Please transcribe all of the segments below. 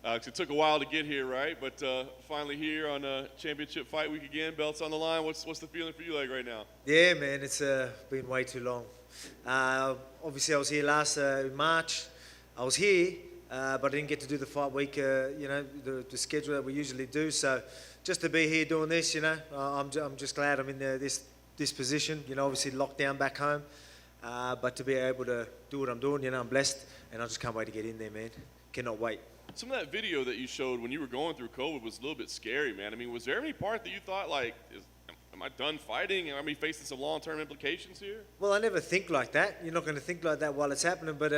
'Cause it took a while to get here, right? But finally here on Championship Fight Week again, belts on the line. What's the feeling for you like right now? Yeah, man, it's been way too long. Obviously, I was here last in March. I was here, but I didn't get to do the fight week, the schedule that we usually do. So just to be here doing this, I'm just glad I'm in this position. Obviously locked down back home, but to be able to do what I'm doing, I'm blessed, and I just can't wait to get in there, man. Cannot wait. Some of that video that you showed when you were going through COVID was a little bit scary, man. I mean, was there any part that you thought, like, am I done fighting? Am I facing some long-term implications here? Well, I never think like that. You're not going to think like that while it's happening. But,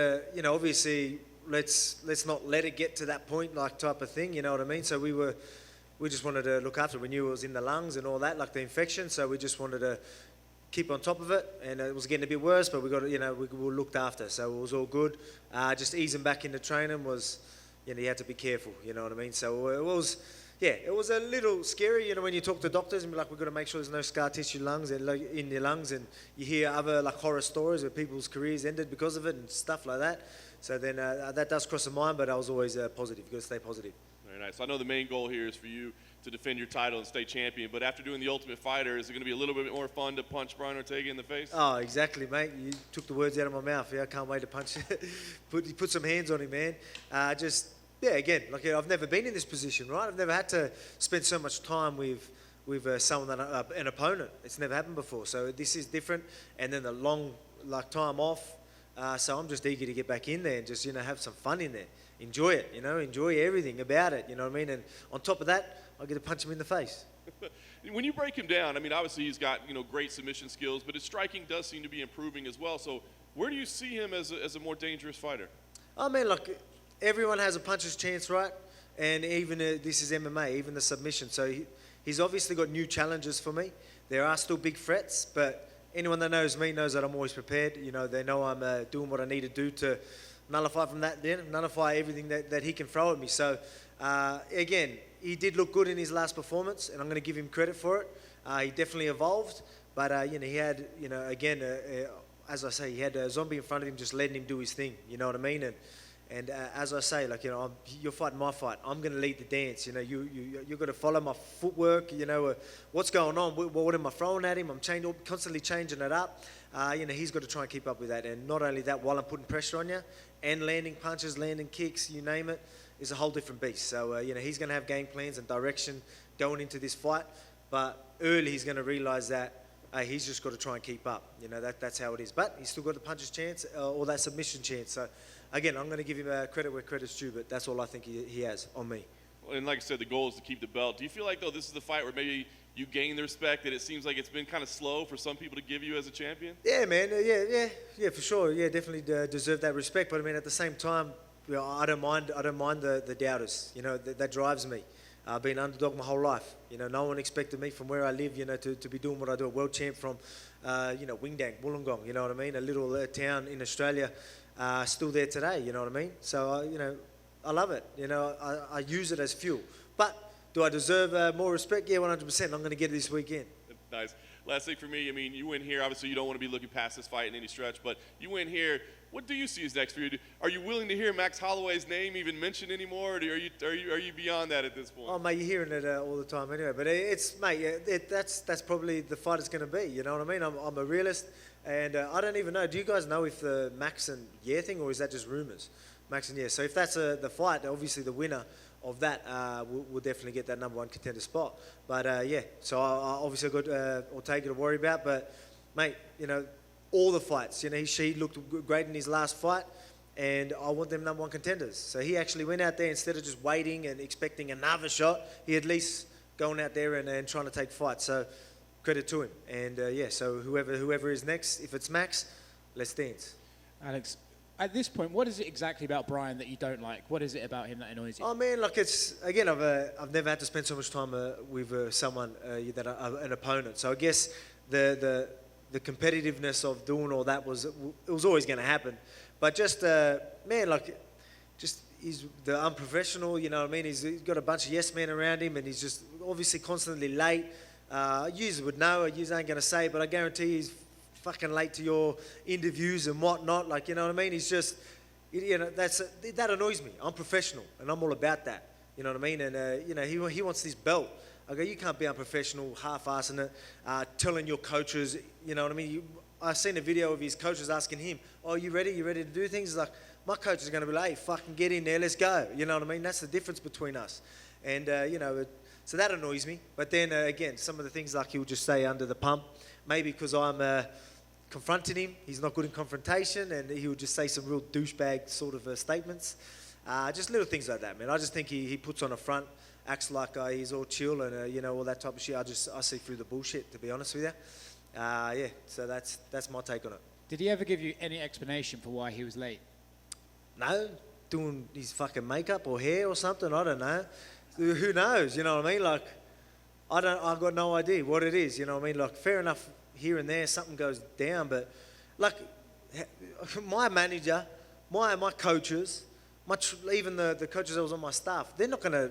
obviously, let's not let it get to that point, like, type of thing, you know what I mean? So we just wanted to look after it. We knew it was in the lungs and all that, like the infection. So we just wanted to keep on top of it. And it was getting a bit worse, but we got, we were looked after. So it was all good. Just easing back into training was... you had to be careful, you know what I mean? So it was a little scary, when you talk to doctors and be like, we've got to make sure there's no scar tissue in your lungs, and you hear other like horror stories where people's careers ended because of it and stuff like that. So then that does cross the mind, but I was always positive. You've got to stay positive. Very nice. I know the main goal here is for you to defend your title and stay champion, but after doing the Ultimate Fighter, is it going to be a little bit more fun to punch Brian Ortega in the face? Oh, exactly, mate. You took the words out of my mouth. Yeah, I can't wait to punch. put some hands on him, man. Again, like I've never been in this position, right? I've never had to spend so much time with someone an opponent. It's never happened before, so this is different. And then the long time off, so I'm just eager to get back in there and just have some fun in there, enjoy it, enjoy everything about it, you know what I mean? And on top of that, I get to punch him in the face. When you break him down, I mean, obviously he's got great submission skills, but his striking does seem to be improving as well. So where do you see him as a more dangerous fighter? I mean, look. Everyone has a puncher's chance, right? And even this is MMA, even the submission. So he's obviously got new challenges for me. There are still big threats, but anyone that knows me knows that I'm always prepared. They know I'm doing what I need to do to nullify from that, nullify everything that he can throw at me. So again, he did look good in his last performance, and I'm going to give him credit for it. He definitely evolved, but he had, again, as I say, he had a zombie in front of him, just letting him do his thing. You know what I mean? And as I say, you're fighting my fight. I'm going to lead the dance. You've got to follow my footwork. What's going on? What am I throwing at him? I'm constantly changing it up. He's got to try and keep up with that. And not only that, while I'm putting pressure on you and landing punches, landing kicks, you name it, is a whole different beast. So, he's going to have game plans and direction going into this fight. But early he's going to realise that he's just got to try and keep up. That's how it is. But he's still got the puncher's chance or that submission chance. So, again, I'm going to give him credit where credit's due, but that's all I think he has on me. Well, and like I said, the goal is to keep the belt. Do you feel like, though, this is the fight where maybe you gain the respect that it seems like it's been kind of slow for some people to give you as a champion? Yeah, man. Yeah, for sure. Yeah, definitely deserve that respect. But, I mean, at the same time, I don't mind the doubters. That drives me. I've been underdog my whole life. No one expected me from where I live, to be doing what I do. A world champ from, Wingdang, Wollongong, you know what I mean? A little town in Australia. Still there today, you know what I mean? So, I love it. I use it as fuel. But do I deserve more respect? Yeah, 100%. I'm going to get it this weekend. Nice. Last thing for me, I mean, you win here. Obviously, you don't want to be looking past this fight in any stretch, but you win here. What do you see as next for you? Are you willing to hear Max Holloway's name even mentioned anymore, or are you beyond that at this point? Oh, mate, you're hearing it all the time anyway. But that's probably the fight it's going to be. You know what I mean? I'm a realist. And I don't even know. Do you guys know if the Max and Yeah thing, or is that just rumours? Max and Yeah. So if that's the fight, obviously the winner of that will definitely get that #1 contender spot. But so I obviously got Ortega to worry about. But mate, all the fights. He looked great in his last fight, and I want them #1 contenders. So he actually went out there instead of just waiting and expecting another shot. He at least going out there and trying to take fights. So. Credit to him, and so whoever is next, if it's Max, let's dance. Alex, at this point, what is it exactly about Brian that you don't like? What is it about him that annoys you? Oh man, I've never had to spend so much time with someone an opponent. So I guess the competitiveness of doing all that was always going to happen, but just he's the unprofessional. You know what I mean? He's got a bunch of yes men around him, and he's just obviously constantly late. Users would know, users ain't going to say, but I guarantee he's fucking late to your interviews and whatnot. You know what I mean? He's just, that annoys me. I'm professional, and I'm all about that. You know what I mean? And he wants this belt. I go, you can't be unprofessional, half-assing it, telling your coaches. You know what I mean? I seen a video of his coaches asking him, "Oh, you ready? You ready to do things?" He's like, my coach is going to be like, "Hey, fucking get in there, let's go." You know what I mean? That's the difference between us. And so that annoys me. But then again, some of the things like he'll just say under the pump, maybe because I'm confronting him. He's not good in confrontation, and he would just say some real douchebag sort of statements. Just little things like that, man. I just think he puts on a front, acts like he's all chill and all that type of shit. I see through the bullshit, to be honest with you. So that's my take on it. Did he ever give you any explanation for why he was late? No, doing his fucking makeup or hair or something. I don't know. Who knows? You know what I mean? Like, I've got no idea what it is. You know what I mean? Like, fair enough, here and there something goes down, but like my manager, my coaches, even the coaches that was on my staff, they're not gonna,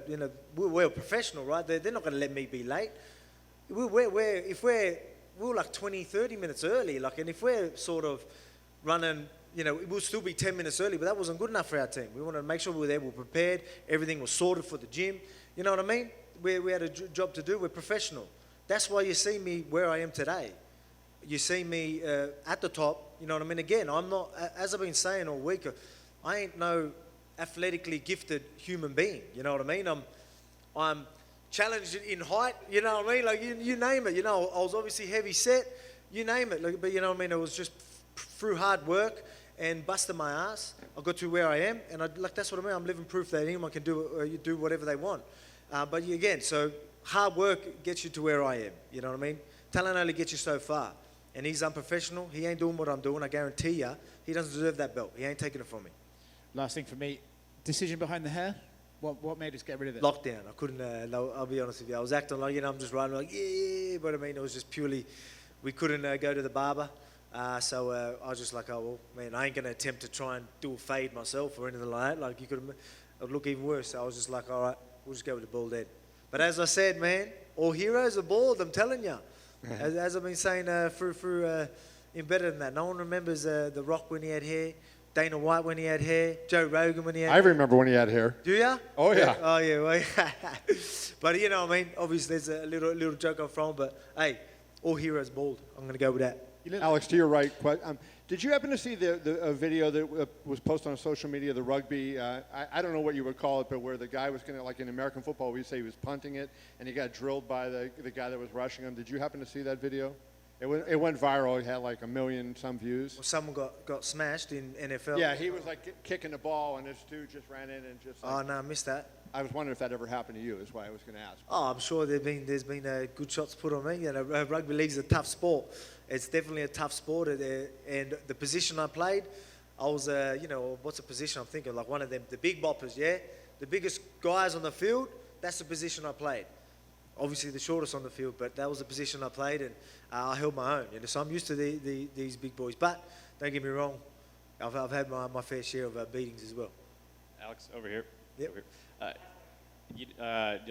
we're professional, right? They're not gonna let me be late. We're like 20, 30 minutes early, like, and if we're sort of running, we'll still be 10 minutes early, but that wasn't good enough for our team. We wanted to make sure we were there, we were prepared, everything was sorted for the gym. You know what I mean? We had a job to do. We're professional. That's why you see me where I am today. You see me at the top. You know what I mean? Again, I'm not, as I've been saying all week, I ain't no athletically gifted human being. You know what I mean? I'm challenged in height. You know what I mean? Like you name it. I was obviously heavy set. You name it. Like, but you know what I mean? It was just through hard work and busting my ass, I got to where I am, and that's what I mean. I'm living proof that anyone can do whatever they want. But again, so hard work gets you to where I am. You know what I mean? Talent only gets you so far. And he's unprofessional. He ain't doing what I'm doing. I guarantee you, he doesn't deserve that belt. He ain't taking it from me. Last thing for me, decision behind the hair? What made us get rid of it? Lockdown. I couldn't, I'll be honest with you. I was acting like, I'm just riding like, yeah, but I mean, it was just purely, we couldn't go to the barber. So I was just like, oh, well, man, I ain't going to attempt to try and do a fade myself or anything like that. Like, it would look even worse. So I was just like, all right, we'll just go with the bald head. But as I said, man, all heroes are bald, I'm telling you. As I've been saying through better than that. No one remembers The Rock when he had hair, Dana White when he had hair, Joe Rogan when he had hair. I remember when he had hair. Do ya? Oh, yeah. Oh, yeah. Well, but you know what I mean? Obviously, there's a little joke I'm from, but hey, all heroes bald. I'm going to go with that. Alex, to your right, did you happen to see the video that was posted on social media, the rugby, I don't know what you would call it, but where the guy was going to, like in American football, we say he was punting it, and he got drilled by the guy that was rushing him. Did you happen to see that video? It went viral. It had like 1 million some views. Well, someone got smashed in NFL. Yeah, he was like kicking the ball, and this dude just ran in and just. Oh, no, I missed that. I was wondering if that ever happened to you. Is why I was going to ask. Oh, I'm sure there's been good shots put on me. Rugby league's a tough sport. It's definitely a tough sport, and the position I played, I was, what's the position I'm thinking? Like one of them, the big boppers, yeah? The biggest guys on the field, that's the position I played. Obviously the shortest on the field, but that was the position I played, and I held my own. So I'm used to these big boys. But don't get me wrong, I've had my fair share of beatings as well. Alex, over here. Yep. Over here.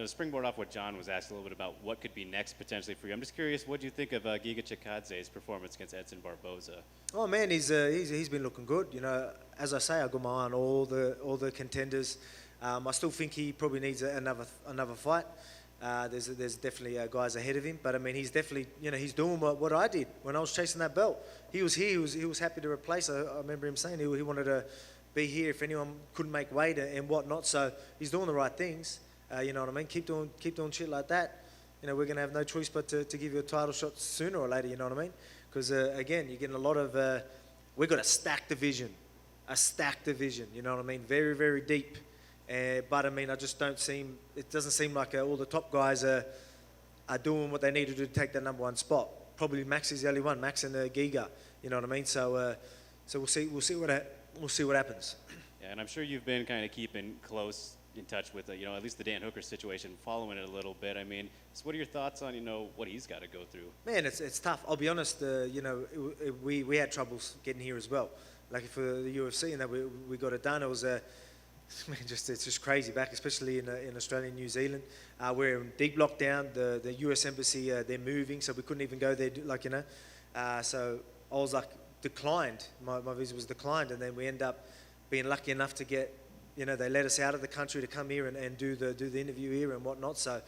Springboard off what John was asking a little bit about what could be next potentially for you. I'm just curious, what do you think of Giga Chikadze's performance against Edson Barboza? Oh man, he's been looking good. As I say, I got my eye on all the contenders. I still think he probably needs another fight. There's definitely guys ahead of him, but I mean he's definitely he's doing what I did when I was chasing that belt. He was here. He was happy to replace. I remember him saying he wanted to be here if anyone couldn't make weight and whatnot. So he's doing the right things. You know what I mean? Keep doing shit like that. We're going to have no choice but to give you a title shot sooner or later, you know what I mean? Because, again, you're getting a lot of... we've got a stacked division, you know what I mean? Very, very deep. But, I mean, it doesn't seem like all the top guys are doing what they need to do to take that number one spot. Probably Max is the only one, Max and Giga, you know what I mean? So we'll see what happens. Yeah, and I'm sure you've been kind of keeping close in touch with, at least the Dan Hooker situation, following it a little bit. I mean, so what are your thoughts on, what he's got to go through? Man, it's tough. I'll be honest, we had troubles getting here as well. Like for the UFC and that we got it done. It was, it's just crazy back, especially in Australia and New Zealand. We're in deep lockdown. The US Embassy, they're moving, so we couldn't even go there, so I was like declined. My visa was declined, and then we end up being lucky enough to get, they let us out of the country to come here and do the interview here and whatnot. So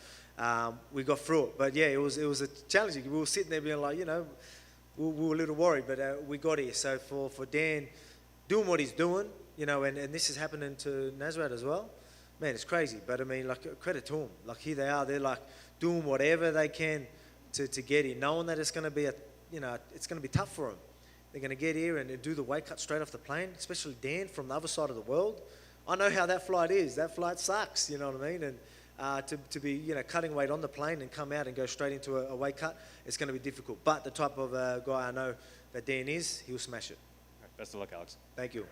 we got through it. But yeah, it was a challenging. We were sitting there being like, we were a little worried, but we got here. So for Dan doing what he's doing, and this is happening to Nasrat as well, man, it's crazy. But I mean, like, credit to them. Like, here they are. They're like doing whatever they can to get here, knowing that it's going to be it's going to be tough for them. They're going to get here and do the weight cut straight off the plane, especially Dan from the other side of the world. I know how that flight is. That flight sucks, you know what I mean? And to be, cutting weight on the plane and come out and go straight into a weight cut, it's going to be difficult. But the type of guy I know that Dan is, he'll smash it. All right, best of luck, Alex. Thank you.